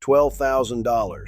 $12,000.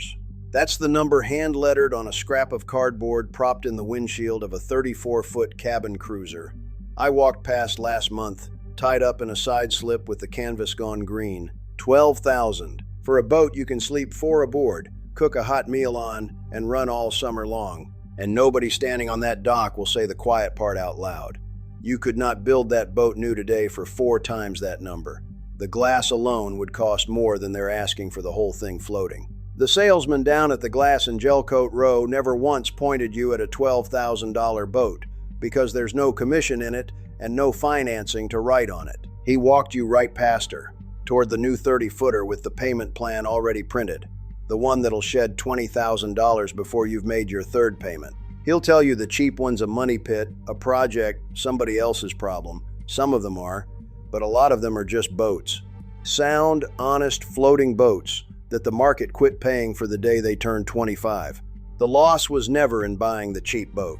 That's the number hand-lettered on a scrap of cardboard propped in the windshield of a 34-foot cabin cruiser I walked past last month, tied up in a side slip with the canvas gone green. $12,000. For a boat you can sleep 4 aboard, cook a hot meal on, and run all summer long. And nobody standing on that dock will say the quiet part out loud. You could not build that boat new today for 4 times that number. The glass alone would cost more than they're asking for the whole thing floating. The salesman down at the Glass and Gelcoat Row never once pointed you at a $12,000 boat, because there's no commission in it and no financing to write on it. He walked you right past her, toward the new 30-footer with the payment plan already printed, the one that'll shed $20,000 before you've made your 3rd payment. He'll tell you the cheap one's a money pit, a project, somebody else's problem. Some of them are, but a lot of them are just boats. Sound, honest, floating boats that the market quit paying for the day they turned 25. The loss was never in buying the cheap boat.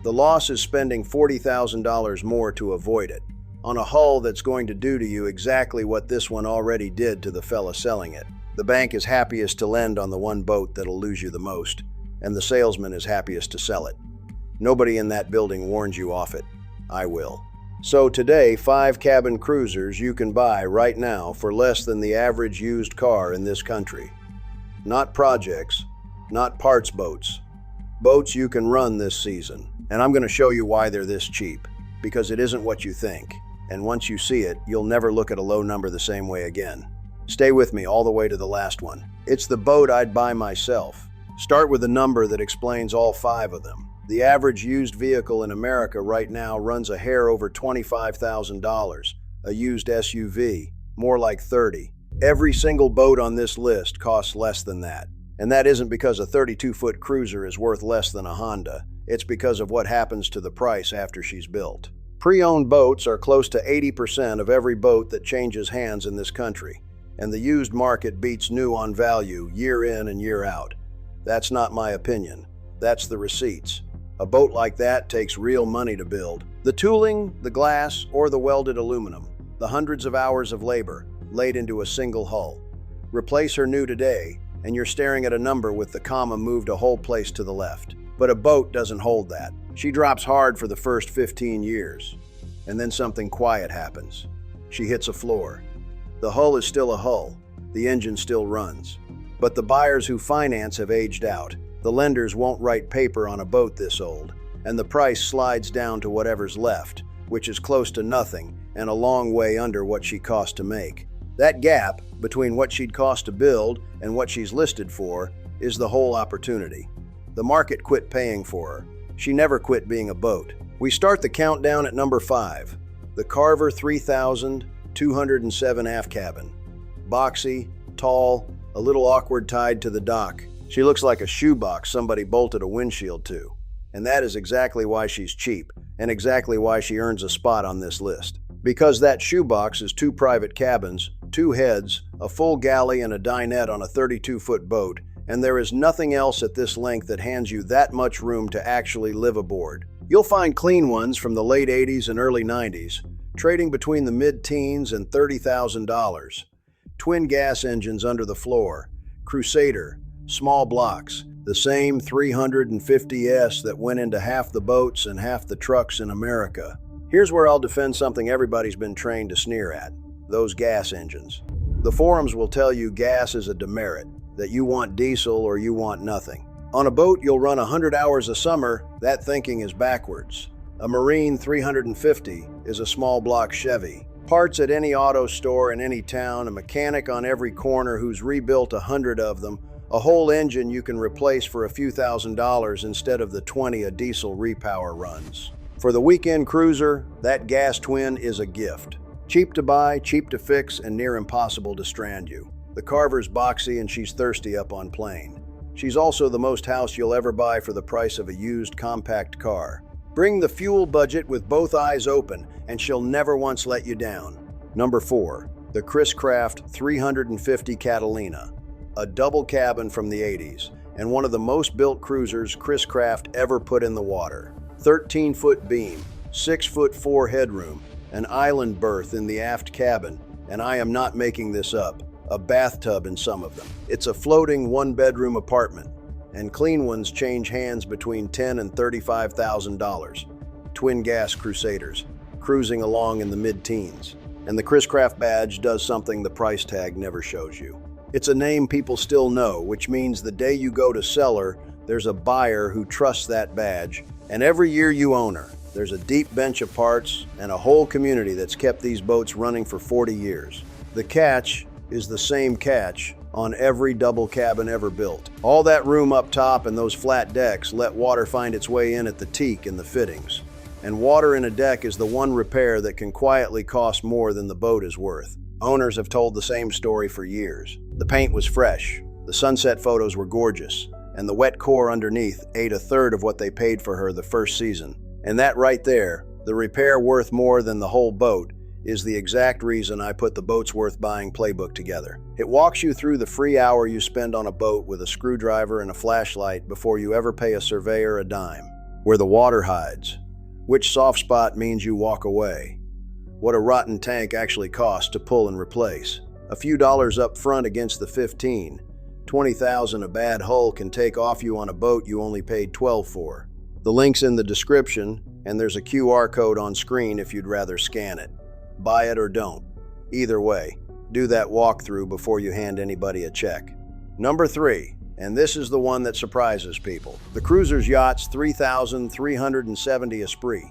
The loss is spending $40,000 more to avoid it, on a hull that's going to do to you exactly what this one already did to the fella selling it. The bank is happiest to lend on the one boat that'll lose you the most, and the salesman is happiest to sell it. Nobody in that building warns you off it. I will. So today, 5 cabin cruisers you can buy right now for less than the average used car in this country. Not projects, not parts boats. Boats you can run this season. And I'm going to show you why they're this cheap, because it isn't what you think. And once you see it, you'll never look at a low number the same way again. Stay with me all the way to the last one. It's the boat I'd buy myself. Start with a number that explains all 5 of them. The average used vehicle in America right now runs a hair over $25,000. A used SUV, more like $30,000. Every single boat on this list costs less than that. And that isn't because a 32-foot cruiser is worth less than a Honda. It's because of what happens to the price after she's built. Pre-owned boats are close to 80% of every boat that changes hands in this country, and the used market beats new on value year in and year out. That's not my opinion. That's the receipts. A boat like that takes real money to build. The tooling, the glass, or the welded aluminum, the hundreds of hours of labor laid into a single hull. Replace her new today, and you're staring at a number with the comma moved a whole place to the left. But a boat doesn't hold that. She drops hard for the first 15 years. And then something quiet happens. She hits a floor. The hull is still a hull. The engine still runs. But the buyers who finance have aged out. The lenders won't write paper on a boat this old. And the price slides down to whatever's left, which is close to nothing and a long way under what she cost to make. That gap between what she'd cost to build and what she's listed for is the whole opportunity. The market quit paying for her. She never quit being a boat. We start the countdown at number 5, the Carver 3207 aft cabin. Boxy, tall, a little awkward tied to the dock. She looks like a shoebox somebody bolted a windshield to. And that is exactly why she's cheap, and exactly why she earns a spot on this list. Because that shoebox is 2 private cabins, 2 heads, a full galley, and a dinette on a 32-foot boat, and there is nothing else at this length that hands you that much room to actually live aboard. You'll find clean ones from the late 80s and early 90s, trading between the mid-teens and $30,000. Twin gas engines under the floor, Crusader, small blocks, the same 350S that went into half the boats and half the trucks in America. Here's where I'll defend something everybody's been trained to sneer at: those gas engines. The forums will tell you gas is a demerit, that you want diesel or you want nothing. On a boat you'll run 100 hours a summer, that thinking is backwards. A Marine 350 is a small block Chevy. Parts at any auto store in any town, a mechanic on every corner who's rebuilt 100 of them, a whole engine you can replace for a few $1,000s instead of the 20 a diesel repower runs. For the weekend cruiser, that gas twin is a gift. Cheap to buy, cheap to fix, and near impossible to strand you. The Carver's boxy and she's thirsty up on plane. She's also the most house you'll ever buy for the price of a used compact car. Bring the fuel budget with both eyes open, and she'll never once let you down. Number 4, the Chris Craft 350 Catalina. A double cabin from the 80s, and one of the most built cruisers Chris Craft ever put in the water. 13-foot beam, 6'4" headroom, an island berth in the aft cabin, and I am not making this up. a bathtub in some of them. It's a floating one-bedroom apartment, and clean ones change hands between $10,000 and $35,000. Twin gas Crusaders, cruising along in the mid-teens. And the Chris Craft badge does something the price tag never shows you. It's a name people still know, which means the day you go to sell her, there's a buyer who trusts that badge, and every year you own her, there's a deep bench of parts and a whole community that's kept these boats running for 40 years. The catch is the same catch on every double cabin ever built. All that room up top and those flat decks let water find its way in at the teak and the fittings. And water in a deck is the one repair that can quietly cost more than the boat is worth. Owners have told the same story for years. The paint was fresh, the sunset photos were gorgeous, and the wet core underneath ate a third of what they paid for her the first season. And that right there, the repair worth more than the whole boat, is the exact reason I put the Boats Worth Buying playbook together. It walks you through the free hour you spend on a boat with a screwdriver and a flashlight before you ever pay a surveyor a dime. Where the water hides. Which soft spot means you walk away. What a rotten tank actually costs to pull and replace. A few dollars up front against the 15. $20,000 a bad hull can take off you on a boat you only paid $12 for. The link's in the description, and there's a QR code on screen if you'd rather scan it. Buy it or don't. Either way, do that walkthrough before you hand anybody a check. Number 3, and this is the one that surprises people. The Cruiser's Yachts 3,370 Esprit.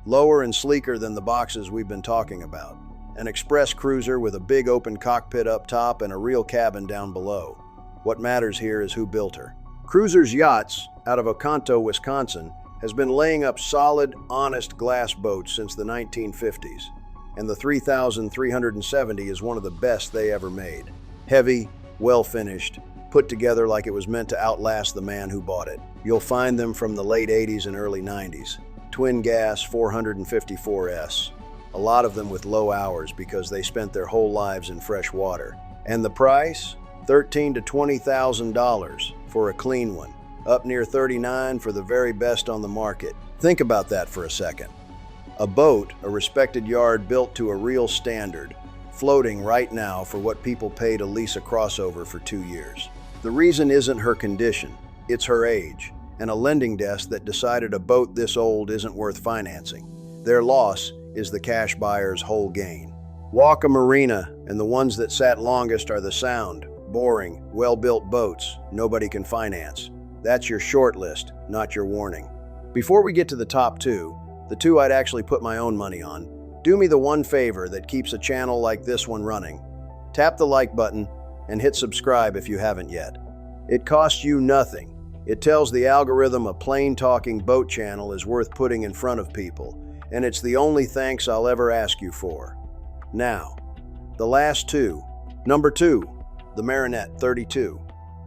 Lower and sleeker than the boxes we've been talking about. An express cruiser with a big open cockpit up top and a real cabin down below. What matters here is who built her. Cruiser's Yachts, out of Oconto, Wisconsin, has been laying up solid, honest glass boats since the 1950s. And the 3,370 is one of the best they ever made. Heavy, well-finished, put together like it was meant to outlast the man who bought it. You'll find them from the late 80s and early 90s. Twin gas 454S. A lot of them with low hours because they spent their whole lives in fresh water. And the price? $13,000 to $20,000 for a clean one. Up near $39,000 for the very best on the market. Think about that for a second. A boat, a respected yard built to a real standard, floating right now for what people pay to lease a crossover for 2 years. The reason isn't her condition, it's her age, and a lending desk that decided a boat this old isn't worth financing. Their loss is the cash buyer's whole gain. Walk a marina, and the ones that sat longest are the sound, boring, well-built boats nobody can finance. That's your short list, not your warning. Before we get to the top 2, the 2 I'd actually put my own money on, do me the one favor that keeps a channel like this one running. Tap the like button and hit subscribe if you haven't yet. It costs you nothing. It tells the algorithm a plain-talking boat channel is worth putting in front of people, and it's the only thanks I'll ever ask you for. Now, the last 2. Number 2, the Marinette 32.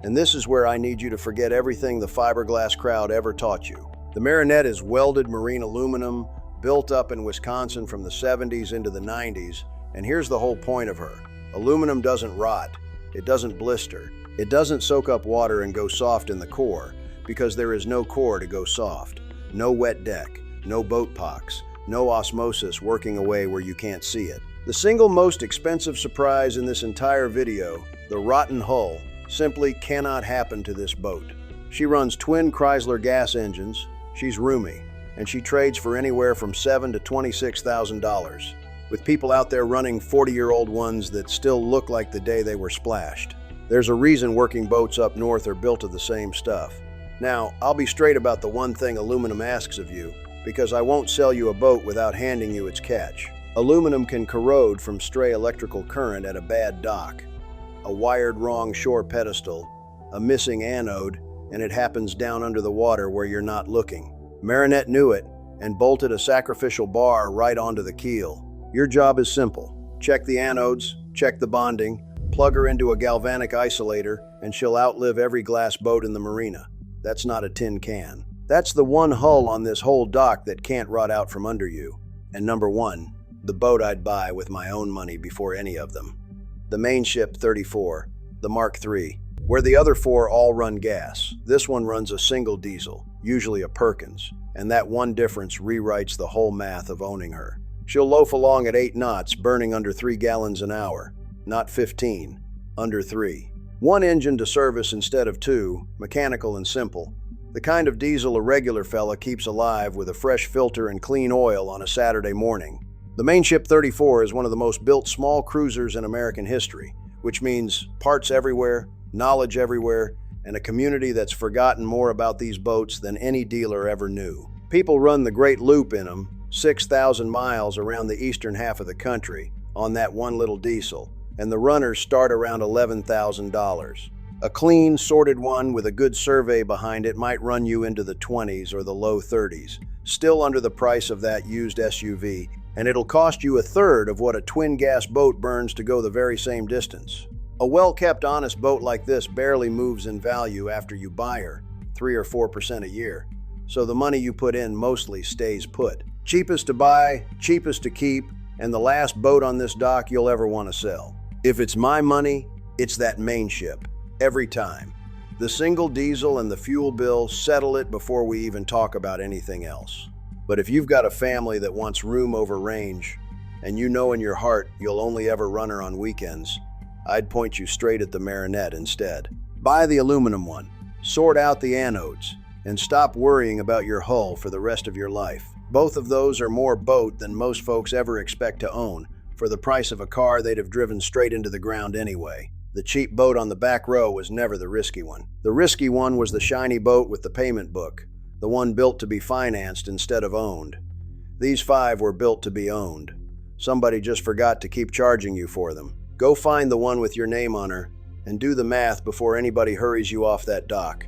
And this is where I need you to forget everything the fiberglass crowd ever taught you. The Marinette is welded marine aluminum, built up in Wisconsin from the 70s into the 90s, and here's the whole point of her. Aluminum doesn't rot, it doesn't blister, it doesn't soak up water and go soft in the core, because there is no core to go soft. No wet deck, no boat pox, no osmosis working away where you can't see it. The single most expensive surprise in this entire video, the rotten hull, simply cannot happen to this boat. She runs twin Chrysler gas engines, she's roomy, and she trades for anywhere from $7,000 to $26,000, with people out there running 40-year-old ones that still look like the day they were splashed. There's a reason working boats up north are built of the same stuff. Now, I'll be straight about the one thing aluminum asks of you, because I won't sell you a boat without handing you its catch. Aluminum can corrode from stray electrical current at a bad dock, a wired wrong shore pedestal, a missing anode, and it happens down under the water where you're not looking. Marinette knew it and bolted a sacrificial bar right onto the keel. Your job is simple. Check the anodes, check the bonding, plug her into a galvanic isolator, and she'll outlive every glass boat in the marina. That's not a tin can. That's the one hull on this whole dock that can't rot out from under you. And number 1, the boat I'd buy with my own money before any of them. The Mainship 34, the Mark III. Where the other 4 all run gas, this one runs a single diesel, usually a Perkins, and that one difference rewrites the whole math of owning her. She'll loaf along at 8 knots, burning under 3 gallons an hour, not 15. under 3. One engine to service instead of 2, mechanical and simple. The kind of diesel a regular fella keeps alive with a fresh filter and clean oil on a Saturday morning. The Mainship 34 is one of the most built small cruisers in American history, which means parts everywhere, knowledge everywhere, and a community that's forgotten more about these boats than any dealer ever knew. People run the Great Loop in them, 6,000 miles around the eastern half of the country, on that one little diesel, and the runners start around $11,000. A clean, sorted one with a good survey behind it might run you into the 20s or the low 30s, still under the price of that used SUV, and it'll cost you a third of what a twin-gas boat burns to go the very same distance. A well-kept, honest boat like this barely moves in value after you buy her, 3 or 4% a year, so the money you put in mostly stays put. Cheapest to buy, cheapest to keep, and the last boat on this dock you'll ever want to sell. If it's my money, it's that Mainship. Every time. The single diesel and the fuel bill settle it before we even talk about anything else. But if you've got a family that wants room over range, and you know in your heart you'll only ever run her on weekends, I'd point you straight at the Marinette instead. Buy the aluminum one, sort out the anodes, and stop worrying about your hull for the rest of your life. Both of those are more boat than most folks ever expect to own, for the price of a car they'd have driven straight into the ground anyway. The cheap boat on the back row was never the risky one. The risky one was the shiny boat with the payment book, the one built to be financed instead of owned. These 5 were built to be owned. Somebody just forgot to keep charging you for them. Go find the one with your name on her, and do the math before anybody hurries you off that dock.